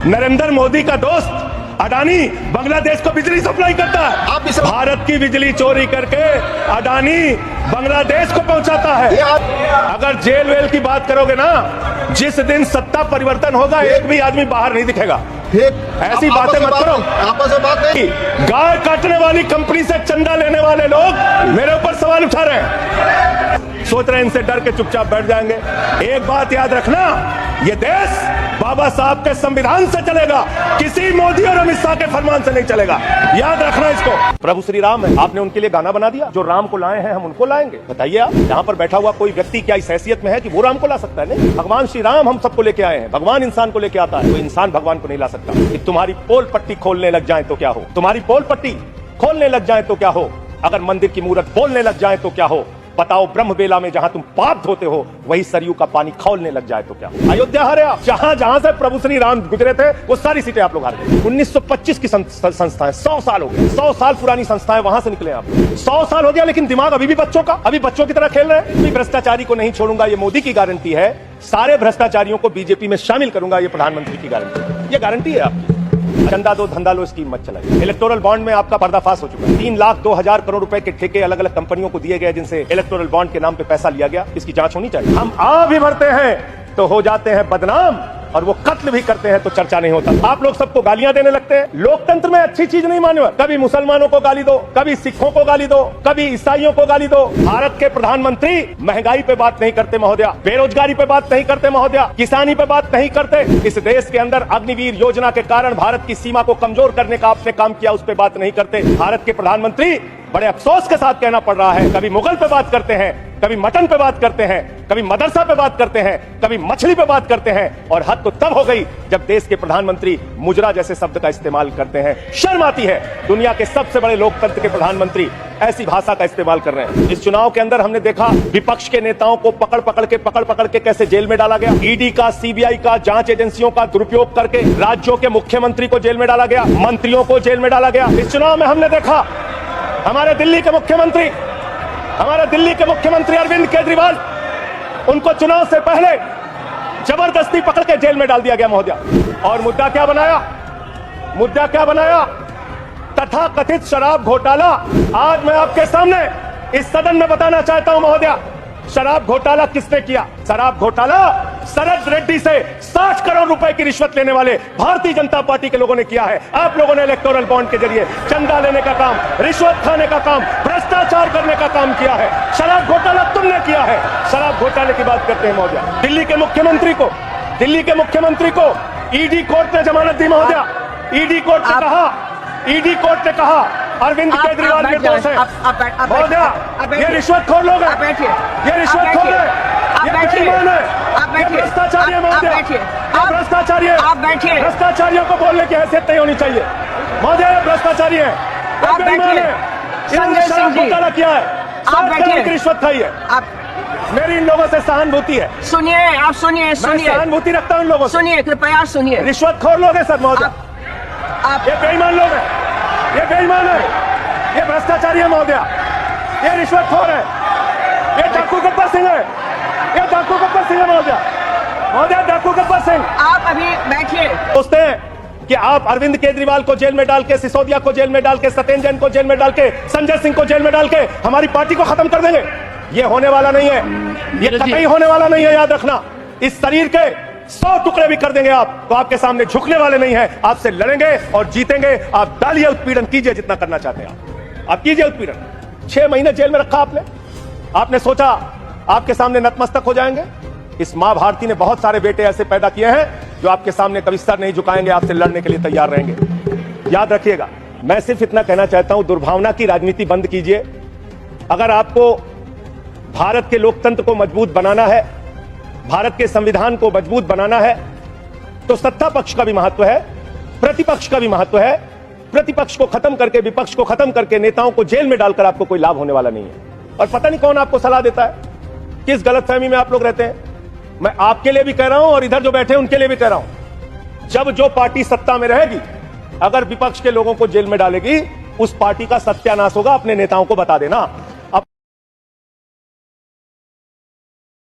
नरेंद्र मोदी का दोस्त अडानी बांग्लादेश को बिजली सप्लाई करता है। भारत की बिजली चोरी करके अडानी बांग्लादेश को पहुंचाता है। अगर जेल वेल की बात करोगे ना, जिस दिन सत्ता परिवर्तन होगा एक भी आदमी बाहर नहीं दिखेगा। ऐसी बातें मत करो। आपस में बात नहीं। गाय काटने वाली कंपनी से चंदा लेने वाले लोग मेरे ऊपर सवाल उठा रहे हैं, सोच रहे हैं इनसे डर के चुपचाप बैठ जाएंगे। एक बात याद रखना, ये देश बाबा साहब के संविधान से चलेगा, किसी मोदी और अमित शाह के फरमान से नहीं चलेगा। याद रखना इसको। प्रभु श्री राम है, आपने उनके लिए गाना बना दिया। जो राम को लाए हैं हम उनको लाएंगे। बताइए आप, यहाँ पर बैठा हुआ कोई व्यक्ति क्या इस हैसियत में है कि वो राम को ला सकता है? नहीं, भगवान श्री राम हम सबको लेके आए हैं। भगवान इंसान को लेके आता है, कोई इंसान भगवान को नहीं ला सकता। कि तुम्हारी पोल पट्टी खोलने लग जाए तो क्या हो, तुम्हारी पोल पट्टी खोलने लग जाए तो क्या हो, अगर मंदिर की मूर्त बोलने लग जाए तो क्या हो, बताओ ब्रह्म बेला में जहां तुम पाप धोते हो वही सरयू का पानी खौलने लग जाए तो क्या। अयोध्या हारे आप, जहां जहां से प्रभु श्री राम गुजरे थे वो सारी सीटें आप लोग हार गए। 1925 की संस्थाएं 100 साल हो गए, 100 साल पुरानी संस्थाएं, वहां से निकले आप। 100 साल हो गया लेकिन दिमाग अभी भी बच्चों का, अभी बच्चों की तरह खेल रहे हैं। भ्रष्टाचारी को नहीं छोड़ूंगा, ये मोदी की गारंटी है। सारे भ्रष्टाचारियों को बीजेपी में शामिल करूंगा, ये प्रधानमंत्री की गारंटी, ये गारंटी है आपकी। चंदा दो धंधा लो स्कीम मत चलाइए। इलेक्टोरल बॉन्ड में आपका पर्दाफाश हो चुका है। 3,02,000 करोड़ रुपए के ठेके अलग अलग कंपनियों को दिए गए, जिनसे इलेक्टोरल बॉन्ड के नाम पे पैसा लिया गया। इसकी जांच होनी चाहिए। हम आ भी भरते हैं तो हो जाते हैं बदनाम, और वो कत्ल भी करते हैं तो चर्चा नहीं होता। आप लोग सबको गालियां देने लगते हैं। लोकतंत्र में अच्छी चीज नहीं माने। कभी मुसलमानों को गाली दो, कभी सिखों को गाली दो, कभी ईसाइयों को गाली दो। भारत के प्रधानमंत्री महंगाई पे बात नहीं करते महोदया, बेरोजगारी पे बात नहीं करते महोदया, किसानी पे बात नहीं करते। इस देश के अंदर अग्निवीर योजना के कारण भारत की सीमा को कमजोर करने का आपने काम किया, उस पर बात नहीं करते। भारत के प्रधानमंत्री बड़े अफसोस के साथ कहना पड़ रहा है, कभी मुगल पे बात करते हैं, कभी मटन पे बात करते हैं, कभी मदरसा पे बात करते हैं, कभी मछली पे बात करते हैं, और हद तो तब हो गई जब देश के प्रधानमंत्री मुजरा जैसे शब्द का इस्तेमाल करते हैं। शर्म आती है। दुनिया के सबसे बड़े लोकतंत्र के प्रधानमंत्री ऐसी भाषा का इस्तेमाल कर रहे हैं। इस चुनाव के अंदर हमने देखा विपक्ष के नेताओं को पकड़ पकड़ के कैसे जेल में डाला गया। ईडी का, सीबीआई का, जांच एजेंसियों का दुरुपयोग करके राज्यों के मुख्यमंत्री को जेल में डाला गया, मंत्रियों को जेल में डाला गया। इस चुनाव में हमने देखा हमारे दिल्ली के मुख्यमंत्री अरविंद केजरीवाल, उनको चुनाव से पहले जबरदस्ती पकड़ के जेल में डाल दिया गया महोदया। और मुद्दा क्या बनाया? तथाकथित शराब घोटाला। आज मैं आपके सामने इस सदन में बताना चाहता हूं महोदया, शराब घोटाला किसने किया? शराब घोटाला शरद रेड्डी से 60 करोड़ रुपए की रिश्वत लेने वाले भारतीय जनता पार्टी के लोगों ने किया है। आप लोगों ने इलेक्टोरल बॉन्ड के जरिए चंदा लेने का काम, रिश्वत खाने का काम, भ्रष्टाचार करने का काम किया है। शराब घोटाला तुमने किया है। शराब घोटाले की बात करते हैं महोदया। दिल्ली के मुख्यमंत्री को ईडी कोर्ट ने जमानत दी महोदया। ईडी कोर्ट ने कहा अरविंद केजरीवाल के दोस्त है महोदया, ये रिश्वतखोर लोग हैं, ये रिश्वतखोर है, ये बेईमान है, ये भ्रष्टाचारी है महोदया, ये भ्रष्टाचारी है। भ्रष्टाचारियों को बोलने की हैसियत नहीं होनी चाहिए महोदया, ये भ्रष्टाचारी है, ये बेईमान है, इन्होंने शराब घोटाला किया है, 60 करोड़ की रिश्वत खाई है। मेरी इन लोगों से सहानुभूति है। सुनिए, आप सुनिए। सहानुभूति रखता हूँ इन लोगों से। सुनिए, कृपया सुनिए। रिश्वतखोर लोग हैं सर महोदया, ये बेईमान लोग हैं, ये बेईमान है, ये भ्रष्टाचारी है महोदया, ये रिश्वतखोर है, ये डाकू गब्बर सिंह है, ये डाकू गब्बर सिंह है महोदया, डाकू गब्बर सिंह। आप अभी बैठिए। सोचते हैं कि आप अरविंद केजरीवाल को जेल में डाल के, सिसोदिया को जेल में डाल के, सत्येंद्र जैन को जेल में डाल के, संजय सिंह को जेल में डाल के हमारी पार्टी को खत्म कर देंगे। ये होने वाला नहीं है, ये कतई होने वाला नहीं है। याद रखना, इस शरीर के 100 टुकड़े भी कर देंगे आप तो आपके सामने झुकने वाले नहीं है। आपसे लड़ेंगे और जीतेंगे। आप डालिए, उत्पीड़न कीजिए जितना करना चाहते हैं आप कीजिए उत्पीड़न। 6 महीने जेल में रखा आपने सोचा आपके सामने नतमस्तक हो जाएंगे। इस मां भारती ने बहुत सारे बेटे ऐसे पैदा किए हैं जो आपके सामने कभी सर नहीं झुकाएंगे, आपसे लड़ने के लिए तैयार रहेंगे। याद रखिएगा, मैं सिर्फ इतना कहना चाहता हूं, दुर्भावना की राजनीति बंद कीजिए। अगर आपको भारत के लोकतंत्र को मजबूत बनाना है, भारत के संविधान को मजबूत बनाना है, तो सत्ता पक्ष का भी महत्व है, प्रतिपक्ष का भी महत्व है। प्रतिपक्ष को खत्म करके, विपक्ष को खत्म करके, नेताओं को जेल में डालकर आपको कोई लाभ होने वाला नहीं है। और पता नहीं कौन आपको सलाह देता है, किस गलतफहमी में आप लोग रहते हैं। मैं आपके लिए भी कह रहा हूं और इधर जो बैठे हैं उनके लिए भी कह रहा हूं, जब जो पार्टी सत्ता में रहेगी, अगर विपक्ष के लोगों को जेल में डालेगी, उस पार्टी का सत्यानाश होगा। अपने नेताओं को बता देना।